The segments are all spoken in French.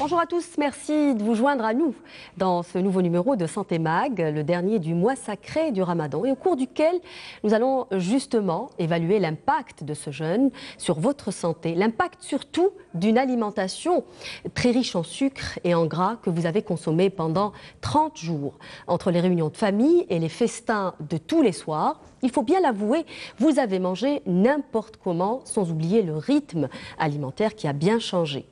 Bonjour à tous, merci de vous joindre à nous dans ce nouveau numéro de Santé Mag, le dernier du mois sacré du Ramadan et au cours duquel nous allons justement évaluer l'impact de ce jeûne sur votre santé, l'impact surtout d'une alimentation très riche en sucre et en gras que vous avez consommé pendant 30 jours. Entre les réunions de famille et les festins de tous les soirs, il faut bien l'avouer, vous avez mangé n'importe comment, sans oublier le rythme alimentaire qui a bien changé.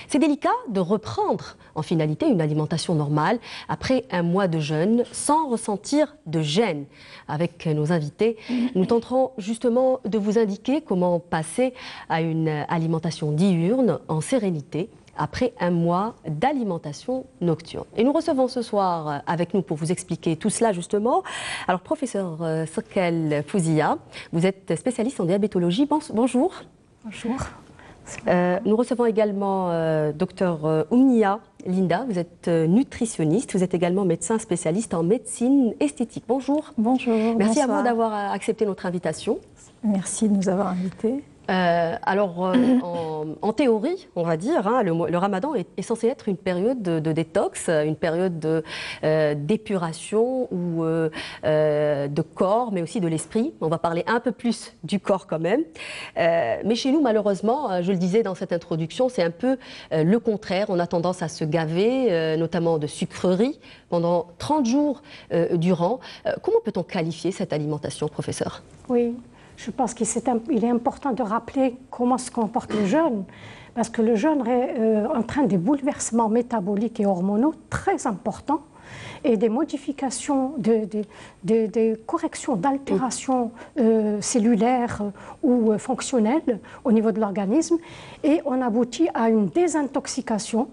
C'est délicat de reprendre en finalité une alimentation normale après un mois de jeûne sans ressentir de gêne. Avec nos invités, nous tenterons justement de vous indiquer comment passer à une alimentation diurne en sérénité après un mois d'alimentation nocturne. Et nous recevons ce soir avec nous pour vous expliquer tout cela justement. Alors professeur Sokel Fouzia, vous êtes spécialiste en diabétologie. Bonjour. Bonjour. Nous recevons également Dr Oumnia Linda, vous êtes nutritionniste, vous êtes également médecin spécialiste en médecine esthétique. Bonjour. Bonjour. Merci bonsoir. à vous d'avoir accepté notre invitation. Merci de nous avoir invités. En théorie, on va dire, hein, le ramadan est censé être une période de détox, une période d'épuration ou de corps, mais aussi de l'esprit. On va parler un peu plus du corps quand même. Mais chez nous, malheureusement, je le disais dans cette introduction, c'est un peu le contraire. On a tendance à se gaver, notamment de sucreries, pendant 30 jours durant. Comment peut-on qualifier cette alimentation, professeur ? Oui. Je pense qu'il est important de rappeler comment se comporte le jeûne, parce que le jeûne entraîne des bouleversements métaboliques et hormonaux très importants et des modifications, des corrections d'altérations cellulaires ou fonctionnelles au niveau de l'organisme, et on aboutit à une désintoxication,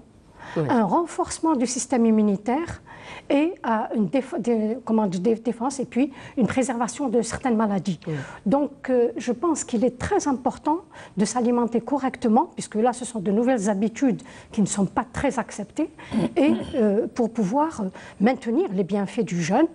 un renforcement du système immunitaire et à une défense et puis une préservation de certaines maladies. Donc je pense qu'il est très important de s'alimenter correctement, puisque là ce sont de nouvelles habitudes qui ne sont pas très acceptées, et pour pouvoir maintenir les bienfaits du jeûne.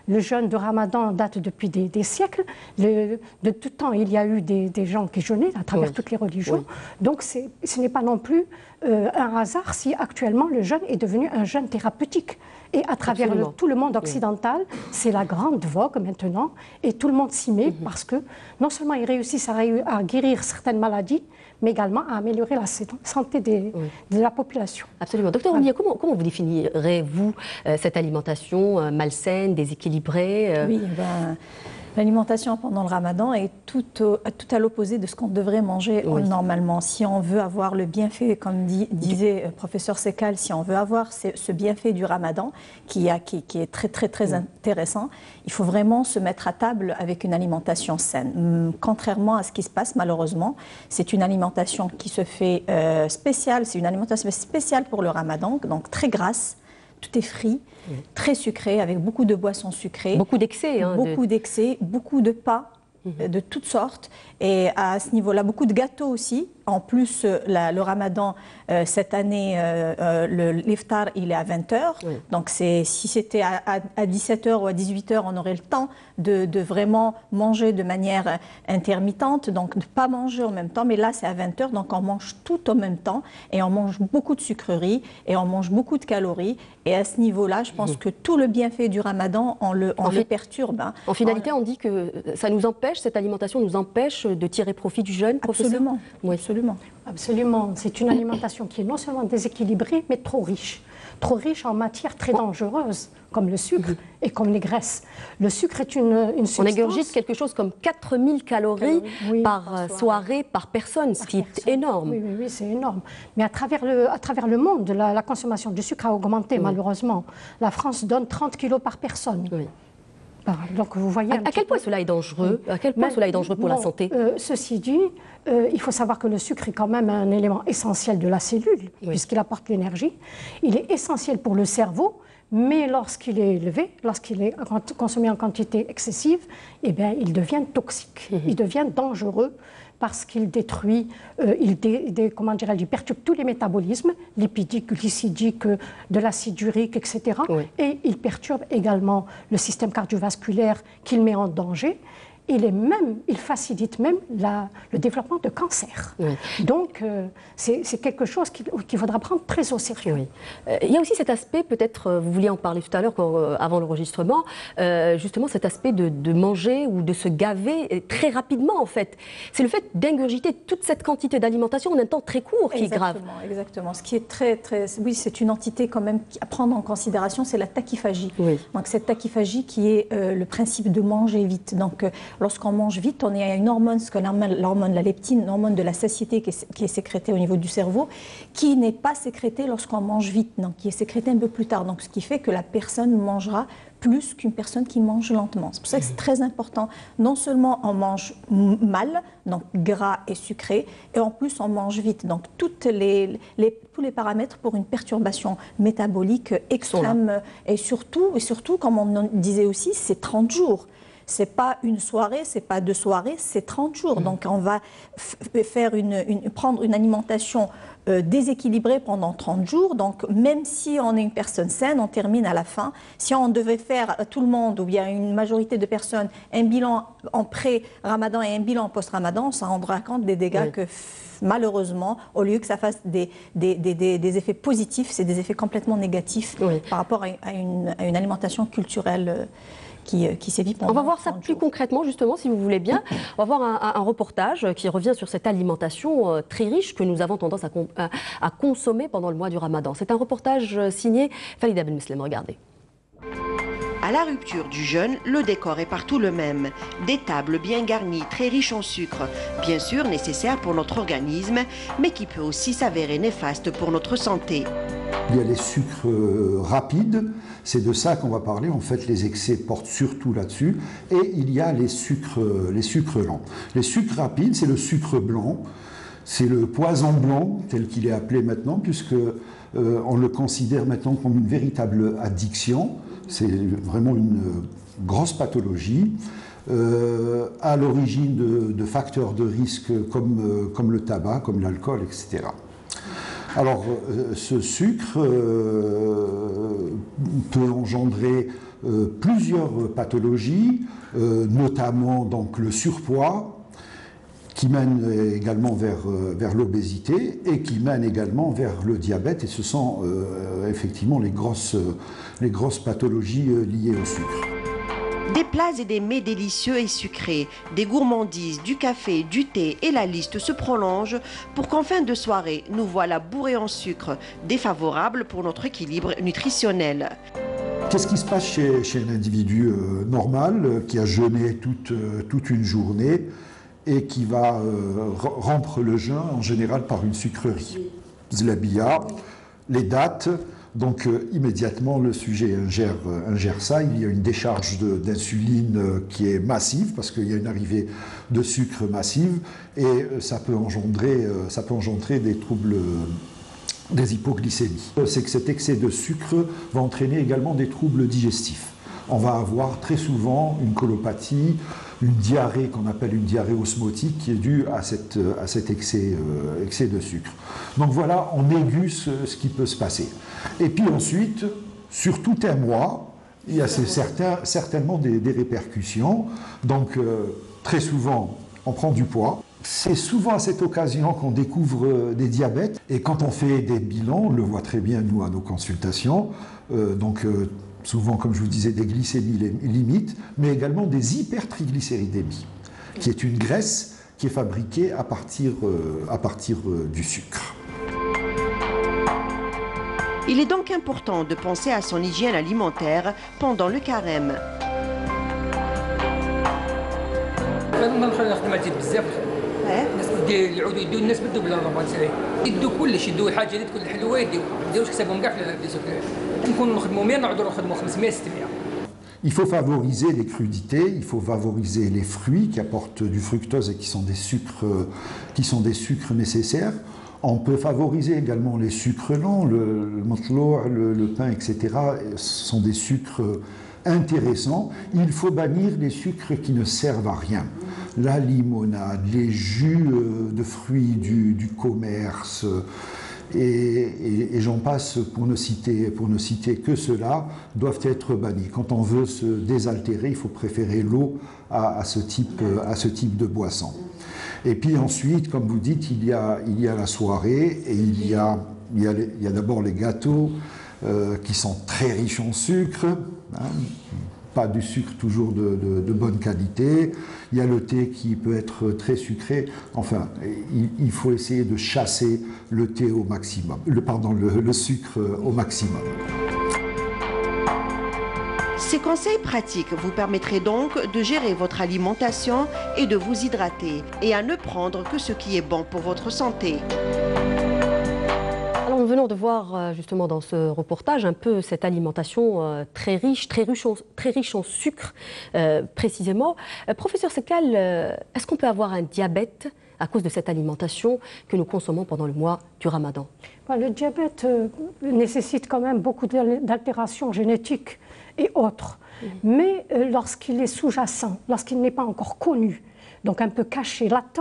Le jeûne de Ramadan date depuis des siècles. De tout temps, il y a eu des gens qui jeûnaient à travers toutes les religions. Donc ce n'est pas non plus un hasard si actuellement le jeûne est devenu un jeûne thérapeutique. Et à travers tout le monde occidental, c'est la grande vogue maintenant, et tout le monde s'y met parce que non seulement ils réussissent à guérir certaines maladies, mais également à améliorer la santé de la population. Absolument. Docteur Oumnia, comment vous définirez-vous cette alimentation malsaine, déséquilibrée Oui, l'alimentation pendant le Ramadan est tout à l'opposé de ce qu'on devrait manger normalement. Si on veut avoir le bienfait, comme disait professeur Sekal, si on veut avoir ce bienfait du Ramadan, qui est très intéressant, il faut vraiment se mettre à table avec une alimentation saine. Contrairement à ce qui se passe malheureusement, c'est une alimentation qui se fait spéciale, c'est une alimentation spéciale pour le Ramadan, donc très grasse. Tout est frit, très sucré, avec beaucoup de boissons sucrées. Beaucoup d'excès. Beaucoup d'excès, beaucoup de pas de toutes sortes. Et à ce niveau-là, beaucoup de gâteaux aussi. En plus, le Ramadan, cette année, l'iftar, il est à 20h. Donc, si c'était à 17h ou à 18h, on aurait le temps de vraiment manger de manière intermittente, donc ne pas manger en même temps. Mais là, c'est à 20h, donc on mange tout en même temps. Et on mange beaucoup de sucreries et on mange beaucoup de calories. Et à ce niveau-là, je pense que tout le bienfait du Ramadan, on le perturbe. Hein. En finalité, on dit que ça nous empêche, cette alimentation nous empêche de tirer profit du jeûne, professeur ? Absolument, oui, absolument. Absolument. C'est une alimentation qui est non seulement déséquilibrée, mais trop riche. Trop riche en matières très dangereuses, comme le sucre et comme les graisses. Le sucre est une substance... On ingurgite quelque chose comme 4000 calories par soirée, par personne, ce qui est énorme. Oui, c'est énorme. Mais à travers le monde, la consommation de sucre a augmenté, malheureusement. La France donne 30 kilos par personne. Donc vous voyez à quel point cela est dangereux À quel point cela est dangereux pour la santé Ceci dit, il faut savoir que le sucre est quand même un élément essentiel de la cellule, puisqu'il apporte l'énergie. Il est essentiel pour le cerveau, mais lorsqu'il est élevé, lorsqu'il est consommé en quantité excessive, eh bien, il devient toxique, il devient dangereux, parce qu'il détruit, il perturbe tous les métabolismes, lipidiques, glycidiques, de l'acide urique, etc. Et il perturbe également le système cardiovasculaire qu'il met en danger. il facilite même le développement de cancer. Oui. Donc, c'est quelque chose qu'il faudra prendre très au sérieux. Oui. Il y a aussi cet aspect, peut-être, vous vouliez en parler tout à l'heure, avant l'enregistrement, justement cet aspect de manger ou de se gaver très rapidement, en fait. C'est le fait d'ingurgiter toute cette quantité d'alimentation en un temps très court qui est grave. Exactement. Ce qui est oui, c'est une entité quand même à prendre en considération, c'est la tachyphagie. Oui. Donc, cette tachyphagie qui est le principe de manger vite. Donc, lorsqu'on mange vite, on est à une hormone, l'hormone, la leptine, l'hormone de la satiété qui est sécrétée au niveau du cerveau, qui n'est pas sécrétée lorsqu'on mange vite, donc qui est sécrétée un peu plus tard. Donc, ce qui fait que la personne mangera plus qu'une personne qui mange lentement. C'est pour ça que c'est très important. Non seulement on mange mal, donc gras et sucré, et en plus on mange vite. Donc tous les paramètres pour une perturbation métabolique extrême. Et surtout, comme on disait aussi, c'est 30 jours. C'est pas une soirée, c'est pas 2 soirées, c'est 30 jours. Donc on va prendre une alimentation déséquilibrée pendant 30 jours. Donc même si on est une personne saine, on termine à la fin. Si on devait faire tout le monde, ou bien une majorité de personnes, un bilan en pré-Ramadan et un bilan post-Ramadan, on s'en rendra compte des dégâts que malheureusement, au lieu que ça fasse des effets positifs, c'est des effets complètement négatifs par rapport à une alimentation culturelle qui sévit pendant. On va voir ça plus concrètement, justement, si vous voulez bien. On va voir un reportage qui revient sur cette alimentation très riche que nous avons tendance à consommer pendant le mois du Ramadan. C'est un reportage signé Falida Ben Muslem. Regardez. À la rupture du jeûne, le décor est partout le même. Des tables bien garnies, très riches en sucre, bien sûr nécessaires pour notre organisme, mais qui peut aussi s'avérer néfaste pour notre santé. Il y a les sucres rapides, c'est de ça qu'on va parler. En fait, les excès portent surtout là-dessus. Et il y a les sucres lents. Les sucres rapides, c'est le sucre blanc, c'est le poison blanc, tel qu'il est appelé maintenant, puisque on le considère maintenant comme une véritable addiction. C'est vraiment une grosse pathologie, à l'origine de facteurs de risque comme le tabac, comme l'alcool, etc. Alors, ce sucre peut engendrer plusieurs pathologies, notamment donc, le surpoids, qui mène également vers l'obésité et qui mène également vers le diabète. Et ce sont effectivement les grosses pathologies liées au sucre. Des plats et des mets délicieux et sucrés, des gourmandises, du café, du thé et la liste se prolonge pour qu'en fin de soirée, nous voilà bourrés en sucre, défavorable pour notre équilibre nutritionnel. Qu'est-ce qui se passe chez un individu normal qui a jeûné toute une journée et qui va rompre le jeûne en général par une sucrerie? Zlabia, les dattes. Donc immédiatement le sujet ingère ça, il y a une décharge d'insuline qui est massive parce qu'il y a une arrivée de sucre massive et ça peut engendrer des troubles, des hypoglycémies. C'est que cet excès de sucre va entraîner également des troubles digestifs. On va avoir très souvent une colopathie, une diarrhée qu'on appelle une diarrhée osmotique qui est due à cet excès de sucre. Donc voilà, on déguste ce qui peut se passer. Et puis ensuite, sur tout un mois, il y a certainement des répercussions. Donc très souvent, on prend du poids. C'est souvent à cette occasion qu'on découvre des diabètes. Et quand on fait des bilans, on le voit très bien, nous, à nos consultations, souvent, comme je vous disais, des glycémies limites, mais également des hypertriglycéridémies, qui est une graisse qui est fabriquée à partir du sucre. Il est donc important de penser à son hygiène alimentaire pendant le carême. Il faut favoriser les crudités, il faut favoriser les fruits qui apportent du fructose et qui sont des sucres nécessaires. On peut favoriser également les sucres lents, le matlour, le pain, etc. Ce sont des sucres intéressants. Il faut bannir les sucres qui ne servent à rien. La limonade, les jus de fruits du commerce, et j'en passe pour ne citer que cela, doivent être bannis. Quand on veut se désaltérer, il faut préférer l'eau à ce type de boisson. Et puis ensuite, comme vous dites, il y a la soirée et il y a d'abord les gâteaux qui sont très riches en sucre, hein, pas du sucre toujours de bonne qualité. Il y a le thé qui peut être très sucré. Enfin, il faut essayer de chasser le thé au maximum, le sucre au maximum. Ces conseils pratiques vous permettraient donc de gérer votre alimentation et de vous hydrater et à ne prendre que ce qui est bon pour votre santé. Alors, nous venons de voir justement dans ce reportage un peu cette alimentation très riche en sucre précisément. Professeur Sekal, est-ce qu'on peut avoir un diabète à cause de cette alimentation que nous consommons pendant le mois du Ramadan? Le diabète nécessite quand même beaucoup d'altérations génétiques et autres. Mais lorsqu'il est sous-jacent, lorsqu'il n'est pas encore connu, donc un peu caché, latent,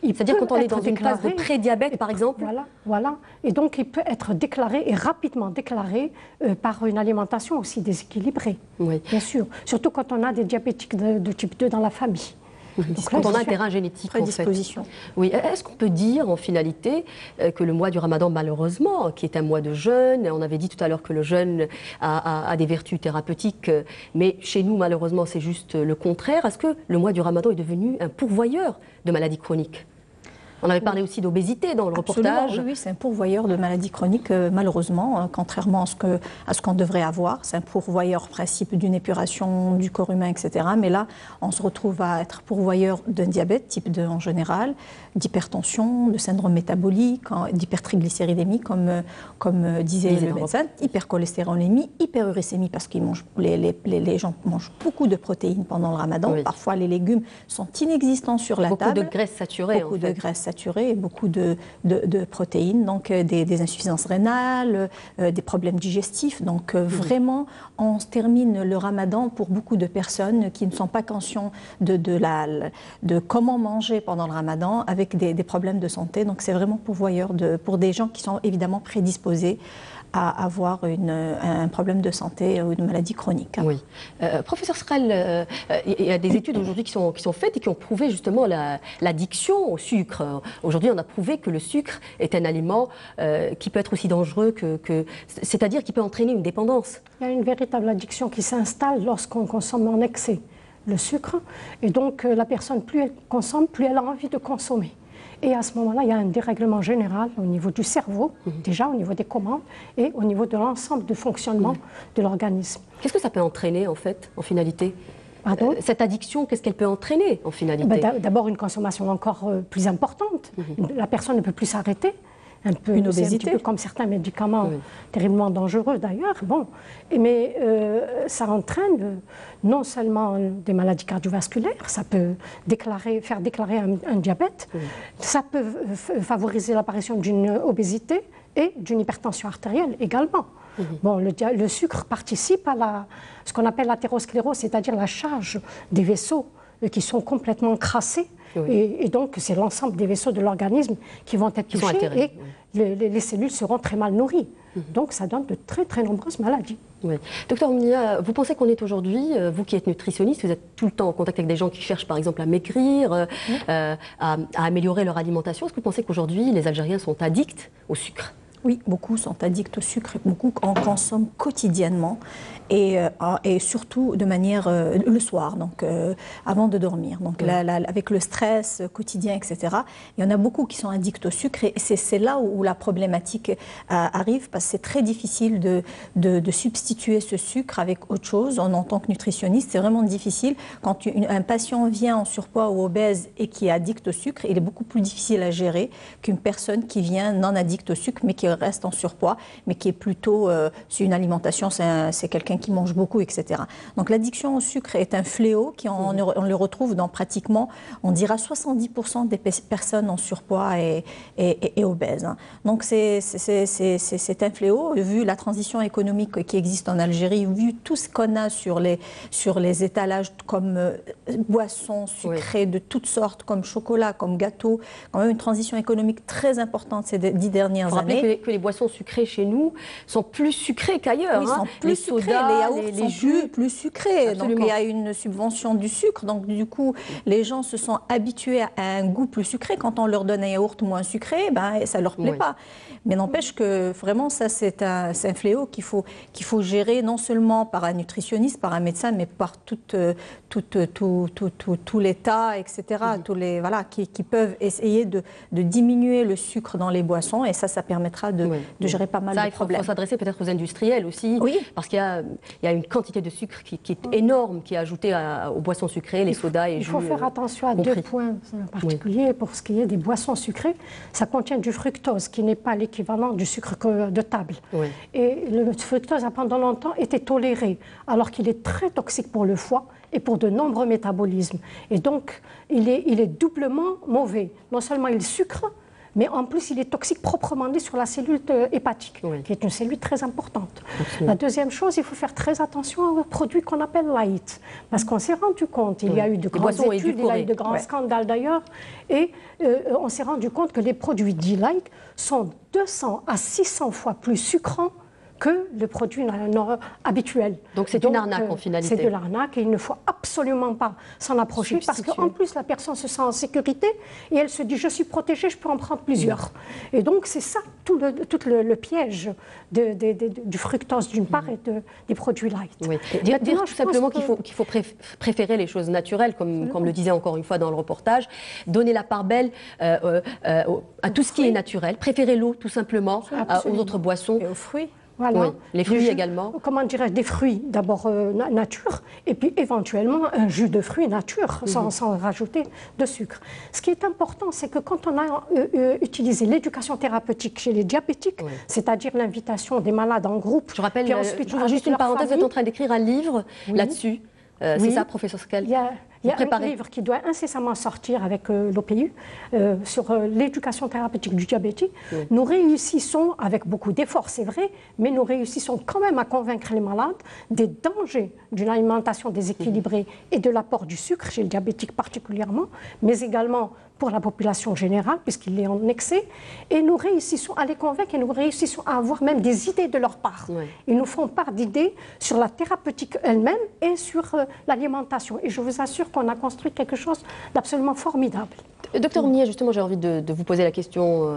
c'est-à-dire quand on est dans une phase de pré-diabète, par exemple. Voilà. Et donc, il peut être déclaré et rapidement déclaré par une alimentation aussi déséquilibrée, oui. Bien sûr. Surtout quand on a des diabétiques de type 2 dans la famille. Donc quand on a un terrain génétique, prédisposition. En fait. Oui. Est-ce qu'on peut dire, en finalité, que le mois du Ramadan, malheureusement, qui est un mois de jeûne, on avait dit tout à l'heure que le jeûne a des vertus thérapeutiques, mais chez nous, malheureusement, c'est juste le contraire. Est-ce que le mois du Ramadan est devenu un pourvoyeur de maladies chroniques? On avait parlé aussi d'obésité dans le reportage. Oui, c'est un pourvoyeur de maladies chroniques, malheureusement, contrairement à ce qu'on devrait avoir. C'est un pourvoyeur principe d'une épuration du corps humain, etc. Mais là, on se retrouve à être pourvoyeur d'un diabète type 2 en général, d'hypertension, de syndrome métabolique, d'hypertriglycéridémie, comme disait le médecin, hypercholestérolémie, hyperuricémie, parce que les gens mangent beaucoup de protéines pendant le Ramadan. Oui. Parfois, les légumes sont inexistants sur la table. Beaucoup de graisses saturées. Beaucoup de graisses saturées et beaucoup de protéines, donc des insuffisances rénales, des problèmes digestifs. Donc vraiment, on se termine le Ramadan pour beaucoup de personnes qui ne sont pas conscients de comment manger pendant le Ramadan avec des problèmes de santé. Donc c'est vraiment pourvoyeur pour des gens qui sont évidemment prédisposés à avoir un problème de santé ou une maladie chronique. Oui. Professeur Sekal, il y a des études aujourd'hui qui sont faites et qui ont prouvé justement l'addiction au sucre. Aujourd'hui, on a prouvé que le sucre est un aliment qui peut être aussi dangereux c'est-à-dire qui peut entraîner une dépendance. Il y a une véritable addiction qui s'installe lorsqu'on consomme en excès le sucre. Et donc, la personne, plus elle consomme, plus elle a envie de consommer. Et à ce moment-là, il y a un dérèglement général au niveau du cerveau, déjà au niveau des commandes, et au niveau de l'ensemble du fonctionnement de l'organisme. Qu'est-ce que ça peut entraîner, en fait, en finalité? Pardon ? Cette addiction, qu'est-ce qu'elle peut entraîner, en finalité? D'abord, une consommation encore plus importante. La personne ne peut plus s'arrêter. Une obésité. Un peu comme certains médicaments terriblement dangereux d'ailleurs. Bon. Mais ça entraîne non seulement des maladies cardiovasculaires, ça peut faire déclarer un diabète, ça peut favoriser l'apparition d'une obésité et d'une hypertension artérielle également. Bon, le sucre participe à ce qu'on appelle l'athérosclérose, c'est-à-dire la charge des vaisseaux qui sont complètement crassés. Et donc, c'est l'ensemble des vaisseaux de l'organisme qui vont être touchés et les cellules seront très mal nourries. Donc, ça donne de très, très nombreuses maladies. Oui. Docteur Mnia, vous pensez qu'on est aujourd'hui, vous qui êtes nutritionniste, vous êtes tout le temps en contact avec des gens qui cherchent par exemple à maigrir, à améliorer leur alimentation. Est-ce que vous pensez qu'aujourd'hui, les Algériens sont addicts au sucre? Oui, beaucoup sont addicts au sucre et beaucoup en consomment quotidiennement et surtout de manière le soir, donc avant de dormir. Donc avec le stress quotidien, etc. Il y en a beaucoup qui sont addicts au sucre et c'est là où la problématique arrive parce que c'est très difficile de substituer ce sucre avec autre chose. En tant que nutritionniste, c'est vraiment difficile. Quand un patient vient en surpoids ou obèse et qui est addict au sucre, il est beaucoup plus difficile à gérer qu'une personne qui vient non addict au sucre mais qui reste en surpoids, mais qui est plutôt, c'est une alimentation, c'est quelqu'un qui mange beaucoup, etc. Donc l'addiction au sucre est un fléau on le retrouve dans pratiquement, on dira 70% des personnes en surpoids et obèses. Donc c'est un fléau, vu la transition économique qui existe en Algérie, vu tout ce qu'on a sur les étalages comme boissons sucrées de toutes sortes, comme chocolat, comme gâteaux, quand même une transition économique très importante ces 10 dernières années. que les boissons sucrées chez nous sont plus sucrées qu'ailleurs. Oui, ils sont plus sucrés. Sodas, les yaourts sont jus. plus sucrés. Absolument. Donc il y a une subvention du sucre. Donc du coup, les gens se sont habitués à un goût plus sucré. Quand on leur donne un yaourt moins sucré, ben, ça ne leur plaît pas. Mais n'empêche que vraiment, ça, c'est un fléau qu'il faut gérer non seulement par un nutritionniste, par un médecin, mais par tout l'État, etc., tous les, voilà, qui peuvent essayer de diminuer le sucre dans les boissons. Et ça permettra de gérer pas mal de problèmes. Il faut s'adresser peut-être aux industriels aussi, parce qu'il y a une quantité de sucre qui est énorme, qui est ajoutée aux boissons sucrées, les sodas et jus. Il faut faire attention à deux points en particulier. Pour ce qui est des boissons sucrées, ça contient du fructose, qui n'est pas l'équivalent du sucre de table. Et le fructose a pendant longtemps été toléré, alors qu'il est très toxique pour le foie et pour de nombreux métabolismes. Et donc, il est doublement mauvais. Non seulement il sucre, mais en plus, il est toxique proprement dit sur la cellule hépatique, qui est une cellule très importante. La deuxième chose, il faut faire très attention aux produits qu'on appelle light, parce qu'on s'est rendu compte, il y a eu de grandes études, il y a eu de grands scandales d'ailleurs, et on s'est rendu compte que les produits dits light sont 200 à 600 fois plus sucrants que le produit habituel. Donc c'est une arnaque en finalité. C'est de l'arnaque et il ne faut absolument pas s'en approcher parce qu'en plus la personne se sent en sécurité et elle se dit je suis protégée, je peux en prendre plusieurs. Et donc c'est ça tout le piège du fructose d'une part et des produits light. Dire tout simplement qu'il faut préférer les choses naturelles, comme le disait encore une fois dans le reportage, donner la part belle à tout ce qui est naturel, préférer l'eau tout simplement aux autres boissons. Et aux fruits. Voilà. Les fruits également. Comment dirais-je, des fruits d'abord nature et puis éventuellement un jus de fruits nature sans rajouter de sucre. Ce qui est important, c'est que quand on a utilisé l'éducation thérapeutique chez les diabétiques, c'est-à-dire l'invitation des malades en groupe. Je rappelle, juste une parenthèse, vous êtes en train d'écrire un livre là-dessus. C'est ça, professeur Scal? Il y a un livre qui doit incessamment sortir avec l'OPU sur l'éducation thérapeutique du diabétique. Nous réussissons, avec beaucoup d'efforts, c'est vrai, mais nous réussissons quand même à convaincre les malades des dangers d'une alimentation déséquilibrée et de l'apport du sucre chez le diabétique particulièrement, mais également pour la population générale, puisqu'il est en excès. Et nous réussissons à les convaincre et nous réussissons à avoir même des idées de leur part. Ils nous font part d'idées sur la thérapeutique elle-même et sur l'alimentation. Et je vous assure qu'on a construit quelque chose d'absolument formidable. Docteur Oumnieh, justement, j'ai envie de vous poser la question,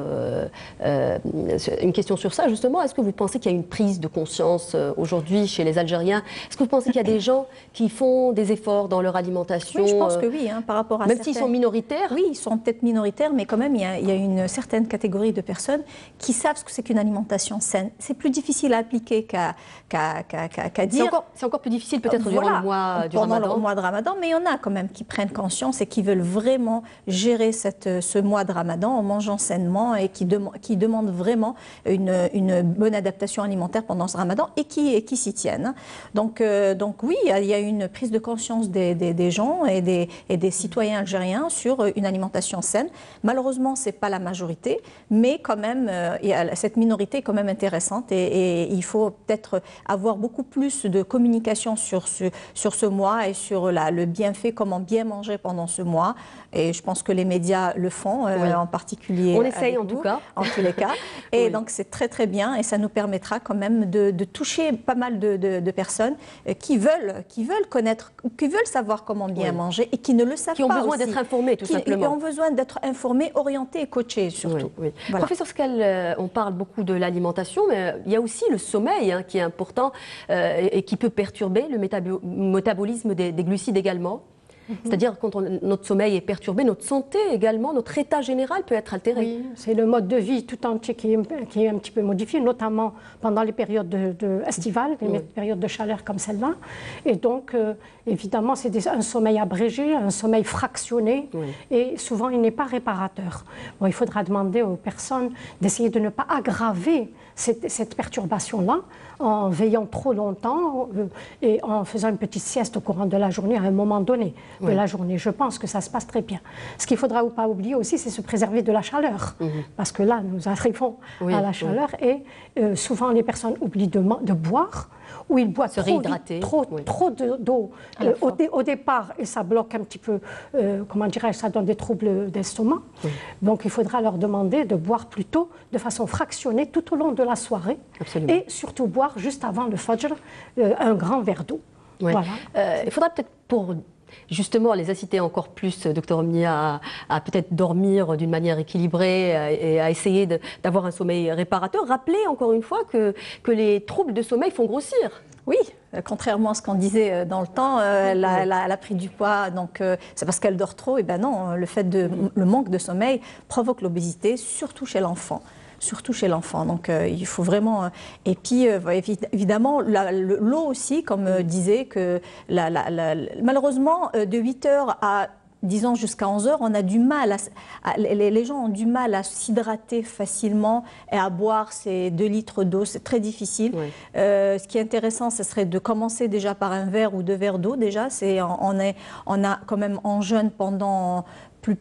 une question sur ça, justement. Est-ce que vous pensez qu'il y a une prise de conscience aujourd'hui chez les Algériens? Est-ce que vous pensez qu'il y a des gens qui font des efforts dans leur alimentation? Oui, je pense que oui, par rapport à même s'ils sont minoritaires? Oui, ils sont peut-être minoritaires, mais quand même, il y a une certaine catégorie de personnes qui savent ce que c'est qu'une alimentation saine. C'est plus difficile à appliquer qu'à dire. C'est encore plus difficile peut-être durant le mois du Ramadan. Pendant le mois de Ramadan, mais il y en a quand même qui prennent conscience et qui veulent vraiment gérer ce mois de Ramadan en mangeant sainement et qui demandent vraiment une bonne adaptation alimentaire pendant ce Ramadan et qui s'y tiennent. Donc oui, il y a une prise de conscience des gens et des citoyens algériens sur une alimentation saine. Malheureusement, ce n'est pas la majorité, mais quand même, cette minorité est quand même intéressante et il faut peut-être avoir beaucoup plus de communication sur ce mois et sur le bienfait, comment bien manger pendant ce mois. Et je pense que les médias le font, en particulier. On essaye en tout cas. En tous les cas. Et donc c'est très très bien et ça nous permettra quand même de toucher pas mal de personnes qui veulent connaître, qui veulent savoir comment bien manger et qui ne le savent pas. Qui ont besoin d'être informés tout simplement. Qui ont besoin d'être informés, orientés et coachés surtout. Voilà. Professeur Scal, on parle beaucoup de l'alimentation, mais il y a aussi le sommeil qui est important et qui peut perturber le métabolisme des glucides également. C'est-à-dire quand notre sommeil est perturbé, notre santé également, notre état général peut être altéré. Oui, c'est le mode de vie tout entier qui est un petit peu modifié, notamment pendant les périodes estivales, les périodes de chaleur comme celle-là. Et donc, évidemment, c'est un sommeil abrégé, un sommeil fractionné, et souvent, il n'est pas réparateur. Bon, il faudra demander aux personnes d'essayer de ne pas aggraver cette perturbation-là en veillant trop longtemps et en faisant une petite sieste au courant de la journée à un moment donné. de la journée. Je pense que ça se passe très bien. Ce qu'il ne faudra pas oublier aussi, c'est se préserver de la chaleur. Parce que là, nous arrivons à la chaleur et souvent les personnes oublient de boire ou ils boivent trop d'eau au départ et ça bloque un petit peu, comment dirais-je, ça donne des troubles d'estomac. Donc il faudra leur demander de boire plutôt de façon fractionnée tout au long de la soirée. Absolument. Et surtout boire juste avant le fajr un grand verre d'eau. Ouais. Voilà. Il faudra peut-être pour justement les inciter encore plus, docteur Omnia, à peut-être dormir d'une manière équilibrée et à essayer d'avoir un sommeil réparateur. Rappelez encore une fois que les troubles de sommeil font grossir. Oui, contrairement à ce qu'on disait dans le temps, elle a pris du poids, donc c'est parce qu'elle dort trop. Et ben non, le manque de sommeil provoque l'obésité, surtout chez l'enfant. Donc il faut vraiment... Et puis évidemment, l'eau aussi, comme disait, que malheureusement, de 8 heures à disons jusqu'à 11 heures, on a du mal, les gens ont du mal à s'hydrater facilement et à boire ces 2 litres d'eau, c'est très difficile. Oui. Ce qui est intéressant, ce serait de commencer déjà par un verre ou 2 verres d'eau déjà. On a quand même en jeûne pendant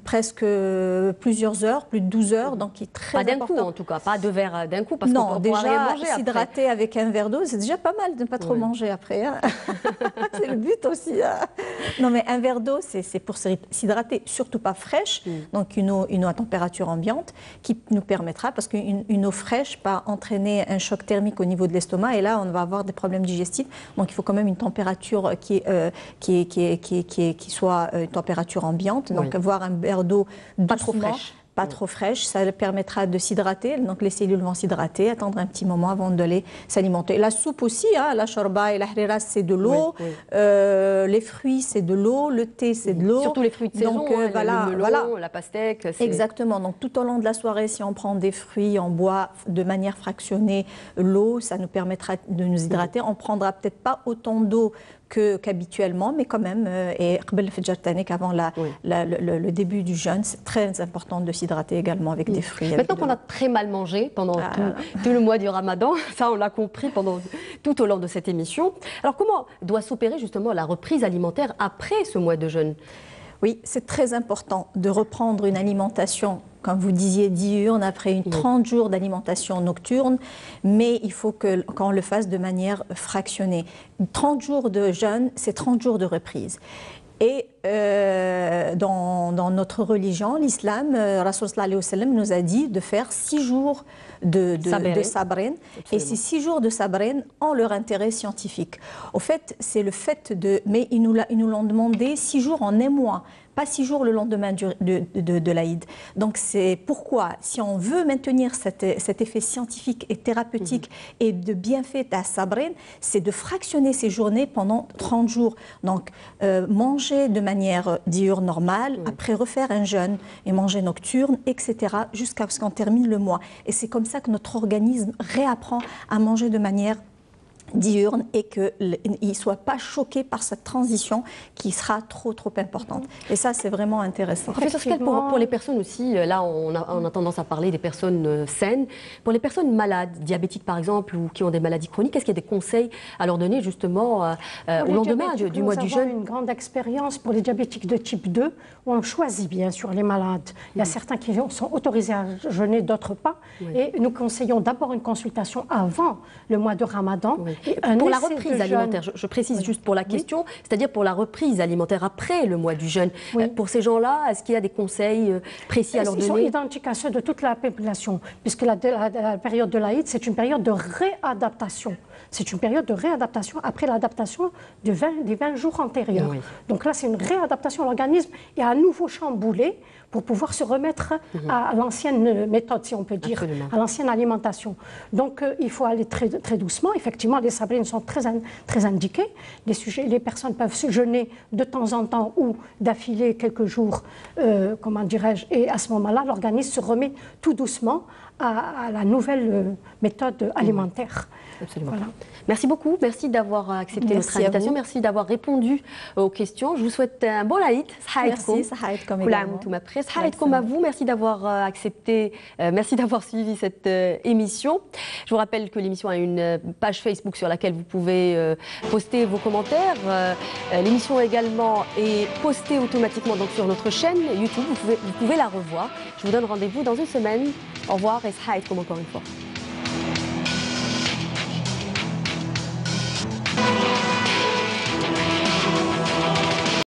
presque plusieurs heures, plus de 12 heures, donc il est très important. Pas d'un coup en tout cas, pas 2 verres d'un coup, parce qu'on peut déjà manger s'hydrater avec un verre d'eau, c'est déjà pas mal de ne pas trop manger après. Hein. C'est le but aussi. Hein. Non mais un verre d'eau, c'est pour s'hydrater, surtout pas fraîche, donc une eau à température ambiante, qui nous permettra, parce qu'une eau fraîche va entraîner un choc thermique au niveau de l'estomac, et là on va avoir des problèmes digestifs, donc il faut quand même une température qui soit une température ambiante, donc voir un verre d'eau pas trop fraîche, ça permettra de s'hydrater, donc les cellules vont s'hydrater, attendre un petit moment avant d'aller s'alimenter. La soupe aussi, hein, la shorba et la hriras, c'est de l'eau, les fruits c'est de l'eau, le thé c'est de l'eau. Surtout les fruits de saison, le melon, la pastèque. Exactement, donc tout au long de la soirée, si on prend des fruits, on boit de manière fractionnée l'eau, ça nous permettra de nous hydrater. On prendra peut-être pas autant d'eau qu'habituellement, mais quand même, et avant le début du jeûne, c'est très important de s'hydrater également avec des fruits. Maintenant qu'on a très mal mangé pendant tout le mois du Ramadan, ça on l'a compris tout au long de cette émission. Alors comment doit s'opérer justement la reprise alimentaire après ce mois de jeûne ? Oui, c'est très important de reprendre une alimentation, comme vous disiez, diurne, après 30 jours d'alimentation nocturne, mais il faut qu'on le fasse de manière fractionnée. 30 jours de jeûne, c'est 30 jours de reprise. Et dans notre religion, l'islam, Rasul sallallahu alayhi wa sallam nous a dit de faire 6 jours de sabrin. Et ces 6 jours de sabrin ont leur intérêt scientifique. Au fait, c'est le fait de... Mais ils nous l'ont demandé 6 jours en un mois, pas 6 jours le lendemain de l'Aïd. Donc c'est pourquoi, si on veut maintenir cet effet scientifique et thérapeutique et de bienfaits à sabrin, c'est de fractionner ces journées pendant 30 jours. Donc manger de manière diurne normale, après refaire un jeûne et manger nocturne, etc., jusqu'à ce qu'on termine le mois. Et c'est comme ça que notre organisme réapprend à manger de manière diurne et qu'il ne soit pas choqué par cette transition qui sera trop importante. Et ça, c'est vraiment intéressant. Professeur Skel, pour les personnes aussi, là on a tendance à parler des personnes saines, pour les personnes malades, diabétiques par exemple, ou qui ont des maladies chroniques, est-ce qu'il y a des conseils à leur donner justement au lendemain du mois du jeûne ? Nous avons une grande expérience pour les diabétiques de type 2, où on choisit bien sûr les malades. Il y a certains qui sont autorisés à jeûner, d'autres pas. Et nous conseillons d'abord une consultation avant le mois de Ramadan. Pour la reprise alimentaire, je précise juste pour la question, c'est-à-dire pour la reprise alimentaire après le mois du jeûne. Pour ces gens-là, est-ce qu'il y a des conseils précis à leur donner ? Ils sont identiques à ceux de toute la population, puisque la période de l'Aïd, c'est une période de réadaptation. C'est une période de réadaptation après l'adaptation des 20 jours antérieurs. Donc là, c'est une réadaptation. L'organisme est à nouveau chamboulé pour pouvoir se remettre à l'ancienne méthode, si on peut dire, à l'ancienne alimentation. Donc il faut aller très, très doucement. Effectivement, les sabrines sont très indiquées. Les personnes peuvent se jeûner de temps en temps ou d'affilée quelques jours, comment dirais-je, et à ce moment-là, l'organisme se remet tout doucement à la nouvelle méthode alimentaire. Absolument. Voilà. Merci beaucoup, merci d'avoir accepté notre invitation, merci d'avoir répondu aux questions. Je vous souhaite un bon Aïd. Merci, Sahaïdkom également. Sahaïdkom à vous, merci d'avoir accepté, merci d'avoir suivi cette émission. Je vous rappelle que l'émission a une page Facebook sur laquelle vous pouvez poster vos commentaires. L'émission également est postée automatiquement donc sur notre chaîne YouTube, vous pouvez la revoir. Je vous donne rendez-vous dans une semaine. Au revoir et Sahaïdkom encore une fois.